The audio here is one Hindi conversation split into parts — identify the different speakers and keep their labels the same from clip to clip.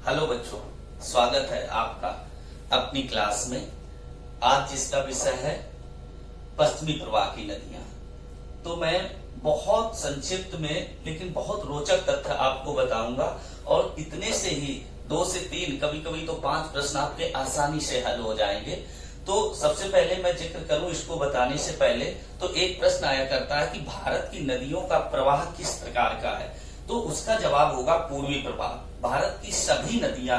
Speaker 1: हेलो बच्चों, स्वागत है आपका अपनी क्लास में। आज जिसका विषय है पश्चिमी प्रवाह की नदियां, तो मैं बहुत संक्षिप्त में लेकिन बहुत रोचक तथ्य आपको बताऊंगा और इतने से ही 2 से 3 कभी कभी तो 5 प्रश्न आपके आसानी से हल हो जाएंगे। तो सबसे पहले मैं जिक्र करूं इसको बताने से पहले, तो एक प्रश्न आया करता है कि भारत की नदियों का प्रवाह किस प्रकार का है, तो उसका जवाब होगा पूर्वी प्रवाह। भारत की सभी नदियां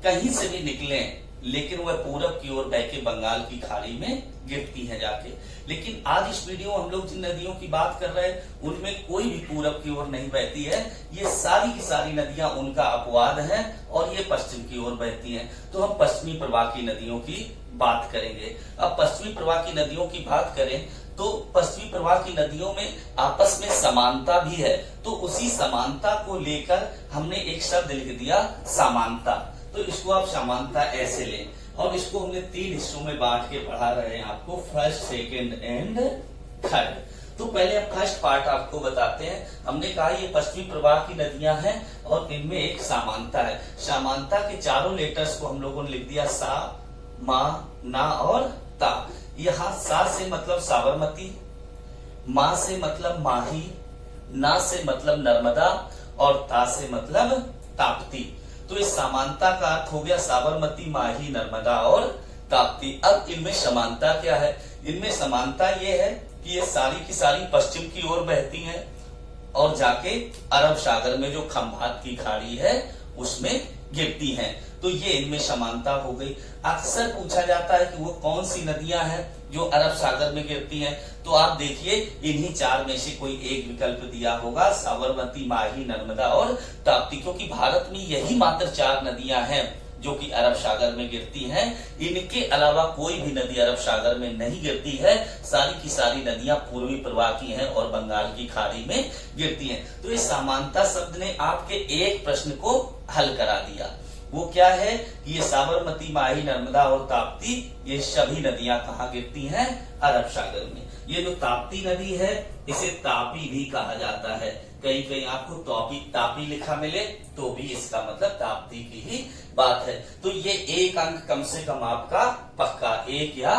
Speaker 1: कहीं से भी निकले लेकिन वह पूरब की ओर बह के बंगाल की खाड़ी में गिरती हैं जाके। लेकिन आज इस वीडियो में हम लोग जिन नदियों की बात कर रहे हैं उनमें कोई भी पूरब की ओर नहीं बहती है। ये सारी की सारी नदियां उनका अपवाद है और ये पश्चिम की ओर बहती हैं। तो हम पश्चिमी प्रवाह की नदियों की बात करेंगे। अब पश्चिमी प्रवाह की नदियों की बात करें तो पश्चिमी प्रवाह की नदियों में आपस में समानता भी है, तो उसी समानता को लेकर हमने एक शब्द लिख दिया समानता। तो इसको आप समानता ऐसे लें और इसको हमने 3 हिस्सों में बांट के पढ़ा रहे हैं आपको, फर्स्ट, सेकेंड एंड थर्ड। तो पहले अब फर्स्ट पार्ट आपको बताते हैं। हमने कहा ये पश्चिमी प्रवाह की नदियां हैं और इनमें एक समानता है। समानता के चारों लेटर्स को हम लोगों ने लिख दिया सा, मा, ना और ता। यहाँ सा से मतलब साबरमती, मा से मतलब माही, ना से मतलब नर्मदा और ता से मतलब ताप्ती। तो इस समानता का अर्थ हो गया साबरमती, माही, नर्मदा और ताप्ती। अब इनमें समानता क्या है? इनमें समानता ये है कि ये सारी की सारी पश्चिम की ओर बहती हैं और जाके अरब सागर में जो खंभात की खाड़ी है उसमें गिरती हैं। तो ये इनमें समानता हो गई। अक्सर पूछा जाता है कि वो कौन सी नदियां हैं जो अरब सागर में गिरती हैं, तो आप देखिए इन्हीं 4 में से कोई एक विकल्प दिया होगा, साबरमती, माही, नर्मदा और ताप्ती। क्योंकि भारत में यही मात्र 4 नदियां हैं जो कि अरब सागर में गिरती हैं। इनके अलावा कोई भी नदी अरब सागर में नहीं गिरती है। सारी की सारी नदियां पूर्वी प्रवाह की हैं और बंगाल की खाड़ी में गिरती हैं। तो इस समानता शब्द ने आपके एक प्रश्न को हल करा दिया। वो क्या है कि ये साबरमती, माही, नर्मदा और ताप्ती ये सभी नदियां कहाँ गिरती हैं? अरब सागर में। ये जो ताप्ती नदी है इसे तापी भी कहा जाता है। कहीं कहीं आपको तापी लिखा मिले तो भी इसका मतलब ताप्ती की ही बात है। तो ये 1 अंक कम से कम आपका पक्का, 1 या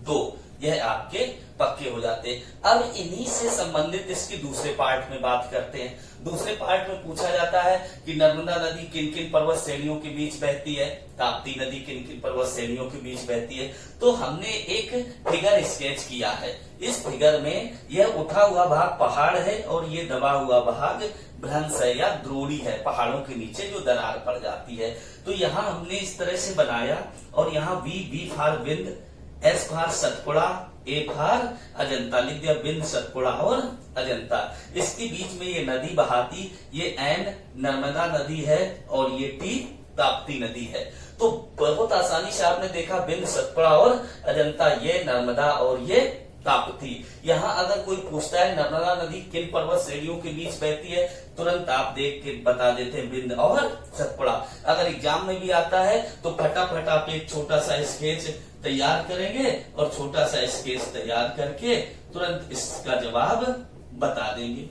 Speaker 1: 2 यह आपके पक्के हो जाते हैं। अब इन्हीं से संबंधित इसके दूसरे पार्ट में बात करते हैं। दूसरे पार्ट में पूछा जाता है कि नर्मदा नदी किन किन पर्वत श्रेणियों के बीच बहती है, ताप्ती नदी किन किन पर्वत श्रेणियों के बीच बहती है। तो हमने एक फिगर स्केच किया है। इस फिगर में यह उठा हुआ भाग पहाड़ है और ये दबा हुआ भाग भ्रंश है या द्रोणी है, पहाड़ों के नीचे जो दरार पड़ जाती है। तो यहाँ हमने इस तरह से बनाया और यहाँ B for Bind, S for Satpura, A for Ajanta लिख दिया, बिंद, सतपुड़ा और अजंता। इसके बीच में ये नदी बहाती, ये एन नर्मदा नदी है और ये टी ताप्ती नदी है। तो बहुत आसानी से आपने देखा बिंद, सतपुड़ा और अजंता, ये नर्मदा और ये ताप्ती। यहाँ अगर कोई पूछता है नर्मदा नदी किन पर्वत श्रेणियों के बीच बहती है, तुरंत आप देख के बता देते हैं बिंद और सतपुड़ा। अगर एग्जाम में भी आता है तो फटाफट आप एक छोटा सा स्केच तैयार करेंगे और छोटा सा स्केच तैयार करके तुरंत इसका जवाब बता देंगे।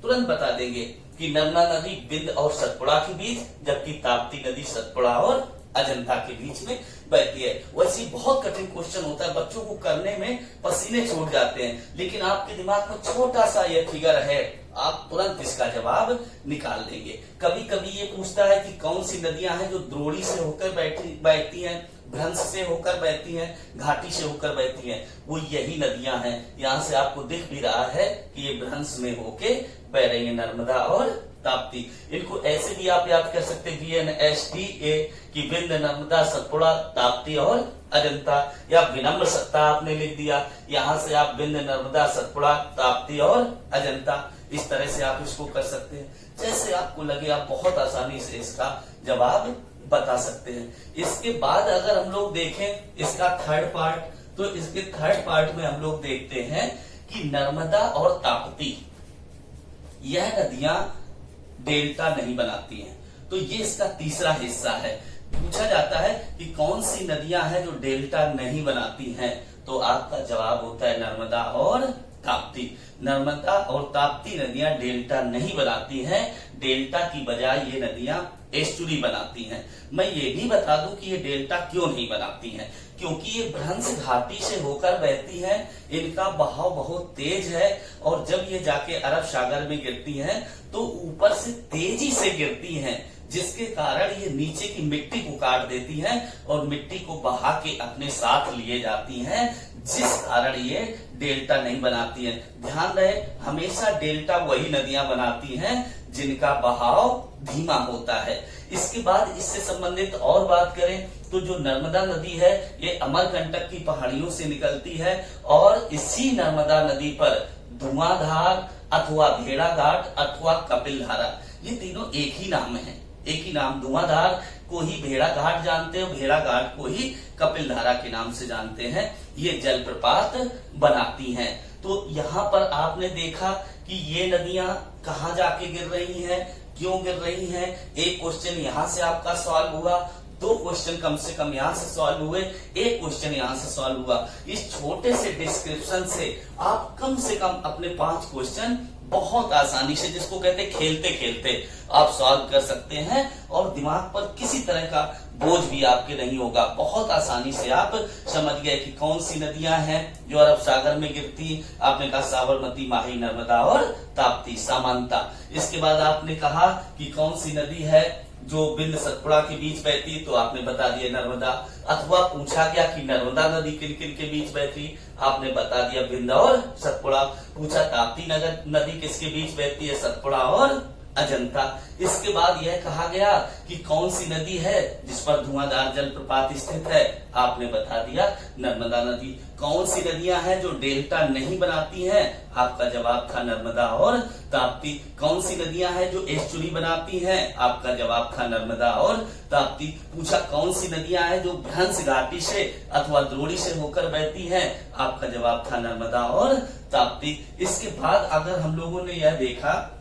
Speaker 1: तुरंत बता देंगे कि नर्मदा नदी बिंद और सतपुड़ा के बीच, जबकि ताप्ती नदी सतपुड़ा और अजंता के बीच में बहती है। वैसे बहुत कठिन क्वेश्चन होता है, बच्चों को करने में पसीने छूट जाते हैं, लेकिन आपके दिमाग में छोटा सा यह फिगर है, आप तुरंत इसका जवाब निकाल देंगे। कभी कभी ये पूछता है कि कौन सी नदियां हैं जो द्रोणी से होकर बहती हैं, भ्रंश से होकर बहती हैं, घाटी से होकर बहती हैं। वो यही नदियां हैं। यहाँ से आपको दिख भी रहा है कि ये भ्रंश में होके बह रही है, नर्मदा और ताप्ती। इनको ऐसे भी आप याद कर सकते हैं, VNSTA की बिंद, नर्मदा, सतपुड़ा, ताप्ती और अजंता, या विनम्र सत्ता आपने लिख दिया। यहाँ से आप बिंद, नर्मदा, सतपुड़ा, ताप्ती और अजंता, इस तरह से आप इसको कर सकते हैं। जैसे आपको लगे आप बहुत आसानी से इसका जवाब बता सकते हैं। इसके बाद अगर हम लोग देखें इसका थर्ड पार्ट, तो इसके थर्ड पार्ट में हम लोग देखते हैं कि नर्मदा और ताप्ती यह नदियां डेल्टा नहीं बनाती हैं। तो ये इसका तीसरा हिस्सा है। पूछा जाता है कि कौन सी नदियां हैं जो डेल्टा नहीं बनाती हैं, तो आपका जवाब होता है नर्मदा और ताप्ती। नर्मदा और ताप्ती नदियां डेल्टा नहीं बनाती हैं। डेल्टा की बजाय ये नदियां एस्चुरी बनाती हैं। मैं ये भी बता दूं कि ये डेल्टा क्यों नहीं बनाती हैं, क्योंकि ये भ्रंश घाटी से होकर बहती हैं, इनका बहाव बहुत तेज है और जब ये जाके अरब सागर में गिरती हैं तो ऊपर से तेजी से गिरती हैं, जिसके कारण ये नीचे की मिट्टी को काट देती हैं और मिट्टी को बहा के अपने साथ लिए जाती हैं, जिस कारण ये डेल्टा नहीं बनाती हैं। ध्यान रहे, हमेशा डेल्टा वही नदियां बनाती हैं जिनका बहाव धीमा होता है। इसके बाद इससे संबंधित और बात करें तो जो नर्मदा नदी है ये अमरकंटक की पहाड़ियों से निकलती है और इसी नर्मदा नदी पर धुआंधार अथवा भेड़ाघाट अथवा कपिलधारा, ये तीनों एक ही नाम है, एक ही नाम। धुआंधार को ही भेड़ाघाट जानते हो, भेड़ाघाट को ही कपिलधारा के नाम से जानते हैं। ये जलप्रपात बनाती हैं। तो यहाँ पर आपने देखा कि ये नदियां कहाँ जाके गिर रही हैं, क्यों गिर रही हैं। एक क्वेश्चन यहाँ से आपका सॉल्व हुआ, 2 क्वेश्चन कम से कम यहाँ से सॉल्व हुए, 1 क्वेश्चन यहाँ से सॉल्व हुआ। इस छोटे से डिस्क्रिप्शन से आप कम से कम अपने 5 क्वेश्चन बहुत आसानी से, जिसको कहते हैं खेलते खेलते, आप सॉल्व कर सकते हैं और दिमाग पर किसी तरह का बोझ भी आपके नहीं होगा। बहुत आसानी से आप समझ गए कि कौन सी नदियां हैं जो अरब सागर में गिरती। आपने कहा साबरमती, माही, नर्मदा और ताप्ती, समानता। इसके बाद आपने कहा कि कौन सी नदी है जो बिंद सतपुड़ा के बीच बहती, तो आपने बता दिया नर्मदा। अथवा पूछा गया कि नर्मदा नदी किन किन के बीच बहती, आपने बता दिया बिंद और सतपुड़ा। पूछा ताप्ती नदी किसके बीच बहती है, सतपुड़ा और अजंता। इसके बाद यह कहा गया कि कौन सी नदी है जिस पर धुआंधार जलप्रपात स्थित है, आपने बता दिया नर्मदा नदी। कौन सी नदियां हैं जो डेल्टा नहीं बनाती हैं, आपका जवाब था नर्मदा और ताप्ती। कौन सी नदियां हैं जो एस्चुरी बनाती हैं, आपका जवाब था नर्मदा और ताप्ती। पूछा कौन सी नदियां हैं जो भ्रंश घाटी से अथवा द्रोणी से होकर बहती हैं, आपका जवाब था नर्मदा और ताप्ती। इसके बाद अगर हम लोगों ने यह देखा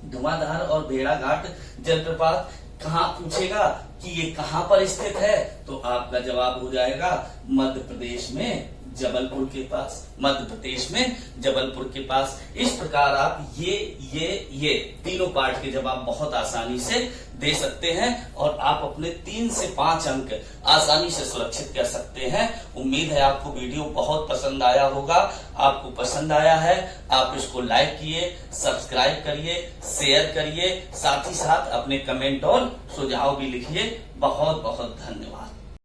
Speaker 1: धुआंधार और भेड़ाघाट जलप्रपात कहाँ पूछेगा कि ये कहाँ पर स्थित है, तो आपका जवाब हो जाएगा मध्य प्रदेश में जबलपुर के पास, मध्य प्रदेश में जबलपुर के पास। इस प्रकार आप ये तीनों पार्ट के जवाब बहुत आसानी से दे सकते हैं और आप अपने 3 से 5 अंक आसानी से सुरक्षित कर सकते हैं। उम्मीद है आपको वीडियो बहुत पसंद आया होगा। आपको पसंद आया है, आप इसको लाइक किए, सब्सक्राइब करिए, शेयर करिए, साथ ही साथ अपने कमेंट और सुझाव भी लिखिए। बहुत बहुत धन्यवाद।